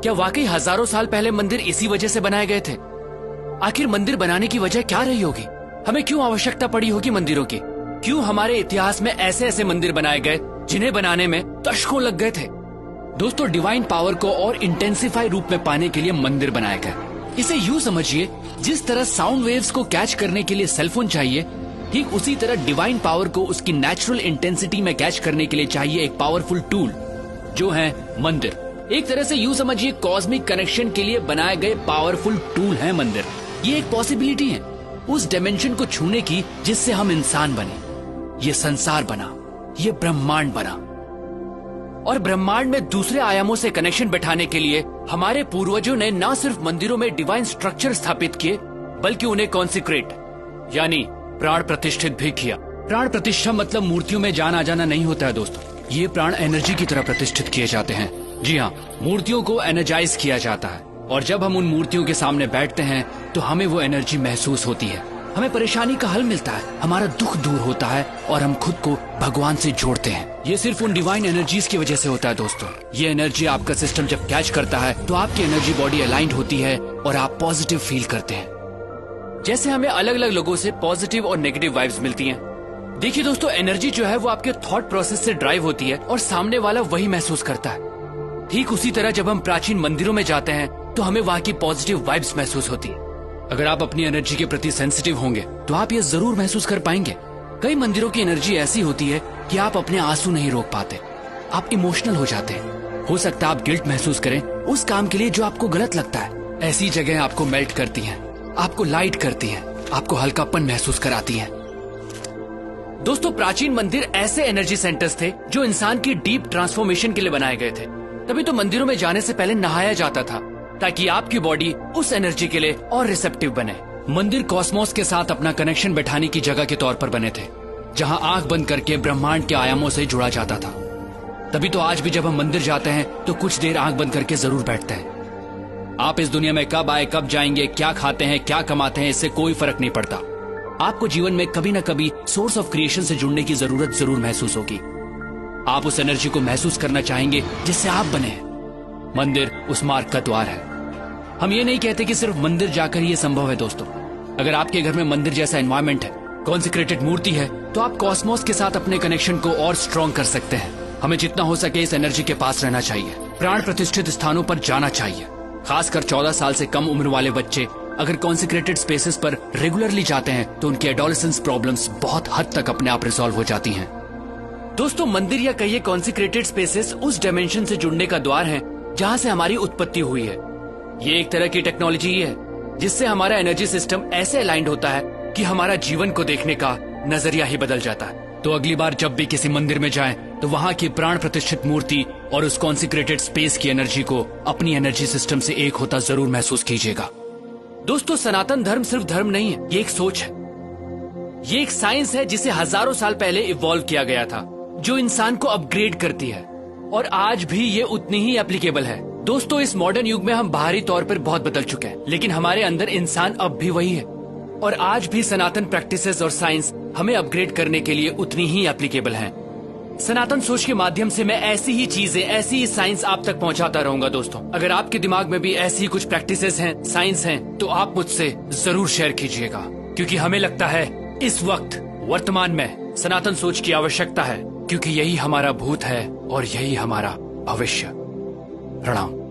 क्या वाकई हजारों साल पहले मंदिर इसी वजह से बनाए गए थे? आखिर मंदिर बनाने की वजह क्या रही होगी? हमें क्यों आवश्यकता पड़ी होगी मंदिरों की? क्यों हमारे इतिहास में ऐसे ऐसे मंदिर बनाए गए जिन्हें बनाने में दशकों लग गए थे? दोस्तों, डिवाइन पावर को और इंटेंसिफाई रूप में पाने के लिए मंदिर बनाए गए। इसे यूं समझिए, जिस तरह साउंड वेव्स को कैच करने के लिए सेलफोन चाहिए, ठीक उसी तरह डिवाइन पावर को उसकी नेचुरल इंटेंसिटी में कैच करने के लिए चाहिए एक पावरफुल टूल, जो है मंदिर। एक तरह से यूं समझिए, कॉस्मिक कनेक्शन के लिए बनाए गए पावरफुल टूल है मंदिर। ये एक पॉसिबिलिटी है उस डायमेंशन को छूने की जिससे हम इंसान बने, ये संसार बना, ये ब्रह्मांड बना। और ब्रह्मांड में दूसरे आयामों से कनेक्शन बैठाने के लिए हमारे पूर्वजों ने न सिर्फ मंदिरों में डिवाइन स्ट्रक्चर स्थापित किए, बल्कि उन्हें कॉन्सिक्रेट यानी प्राण प्रतिष्ठित भी किया। प्राण प्रतिष्ठा मतलब मूर्तियों में जान आ जाना नहीं होता है दोस्तों, ये प्राण एनर्जी की तरह प्रतिष्ठित किए जाते हैं। जी हाँ, मूर्तियों को एनर्जाइज किया जाता है और जब हम उन मूर्तियों के सामने बैठते हैं तो हमें वो एनर्जी महसूस होती है, हमें परेशानी का हल मिलता है, हमारा दुख दूर होता है और हम खुद को भगवान से जोड़ते हैं। ये सिर्फ उन डिवाइन एनर्जीज की वजह से होता है दोस्तों। ये एनर्जी आपका सिस्टम जब कैच करता है तो आपकी एनर्जी बॉडी अलाइंड होती है और आप पॉजिटिव फील करते हैं। जैसे हमें अलग अलग लोगों से पॉजिटिव और नेगेटिव वाइब्स मिलती हैं। देखिए दोस्तों, एनर्जी जो है वो आपके थॉट प्रोसेस से ड्राइव होती है और सामने वाला वही महसूस करता है। ठीक उसी तरह जब हम प्राचीन मंदिरों में जाते हैं तो हमें वहाँ की पॉजिटिव वाइब्स महसूस होती है। अगर आप अपनी एनर्जी के प्रति सेंसिटिव होंगे तो आप ये जरूर महसूस कर पाएंगे। कई मंदिरों की एनर्जी ऐसी होती है कि आप अपने आंसू नहीं रोक पाते, आप इमोशनल हो जाते हैं। हो सकता है आप गिल्ट महसूस करें उस काम के लिए जो आपको गलत लगता है। ऐसी जगह आपको मेल्ट करती हैं, आपको लाइट करती हैं, आपको हल्कापन महसूस कराती हैं। दोस्तों, प्राचीन मंदिर ऐसे एनर्जी सेंटर्स थे जो इंसान की डीप ट्रांसफॉर्मेशन के लिए बनाए गए थे। तभी तो मंदिरों में जाने से पहले नहाया जाता था ताकि आपकी बॉडी उस एनर्जी के लिए और रिसेप्टिव बने। मंदिर कॉस्मोस के साथ अपना कनेक्शन बैठाने की जगह के तौर पर बने थे, जहां आंख बंद करके ब्रह्मांड के आयामों से जुड़ा जाता था। तभी तो आज भी जब हम मंदिर जाते हैं तो कुछ देर आंख बंद करके जरूर बैठते हैं। आप इस दुनिया में कब आए, कब जाएंगे, क्या खाते हैं, क्या कमाते हैं, इससे कोई फर्क नहीं पड़ता। आपको जीवन में कभी न कभी सोर्स ऑफ क्रिएशन से जुड़ने की जरूरत जरूर महसूस होगी। आप उस एनर्जी को महसूस करना चाहेंगे जिससे आप बने हैं। मंदिर उस मार्ग का द्वार है। हम ये नहीं कहते कि सिर्फ मंदिर जाकर ये संभव है दोस्तों। अगर आपके घर में मंदिर जैसा एनवायरमेंट है, कॉन्सिक्रेटेड मूर्ति है, तो आप कॉस्मोस के साथ अपने कनेक्शन को और स्ट्रॉन्ग कर सकते हैं। हमें जितना हो सके इस एनर्जी के पास रहना चाहिए, प्राण प्रतिष्ठित स्थानों पर जाना चाहिए। खासकर 14 साल से कम उम्र वाले बच्चे अगर कॉन्सिक्रेटेड स्पेसेस पर रेगुलरली जाते हैं तो उनकी एडोलेसेंस प्रॉब्लम्स बहुत हद तक अपने आप रिजॉल्व हो जाती हैं। दोस्तों, मंदिर या कहिए कॉन्सिक्रेटेड स्पेसेस उस डायमेंशन से जुड़ने का द्वार है जहां से हमारी उत्पत्ति हुई है। ये एक तरह की टेक्नोलॉजी ही है जिससे हमारा एनर्जी सिस्टम ऐसे अलाइंड होता है कि हमारा जीवन को देखने का नजरिया ही बदल जाता है। तो अगली बार जब भी किसी मंदिर में जाएं तो वहां की प्राण प्रतिष्ठित मूर्ति और उस कॉन्सिक्रेटेड स्पेस की एनर्जी को अपनी एनर्जी सिस्टम से एक होता जरूर महसूस कीजिएगा। दोस्तों, सनातन धर्म सिर्फ धर्म नहीं है, ये एक सोच है, ये एक साइंस है जिसे हजारों साल पहले इवॉल्व किया गया था, जो इंसान को अपग्रेड करती है और आज भी ये उतनी ही एप्लीकेबल है। दोस्तों, इस मॉडर्न युग में हम बाहरी तौर पर बहुत बदल चुके हैं, लेकिन हमारे अंदर इंसान अब भी वही है और आज भी सनातन प्रैक्टिसेस और साइंस हमें अपग्रेड करने के लिए उतनी ही एप्लीकेबल हैं। सनातन सोच के माध्यम से मैं ऐसी ही चीजें, ऐसी ही साइंस आप तक पहुंचाता रहूंगा। दोस्तों, अगर आपके दिमाग में भी ऐसी ही कुछ प्रैक्टिसेस हैं, साइंस हैं, तो आप मुझसे जरूर शेयर कीजिएगा, क्योंकि हमें लगता है इस वक्त वर्तमान में सनातन सोच की आवश्यकता है, क्योंकि यही हमारा भूत है और यही हमारा भविष्य। प्रणाम।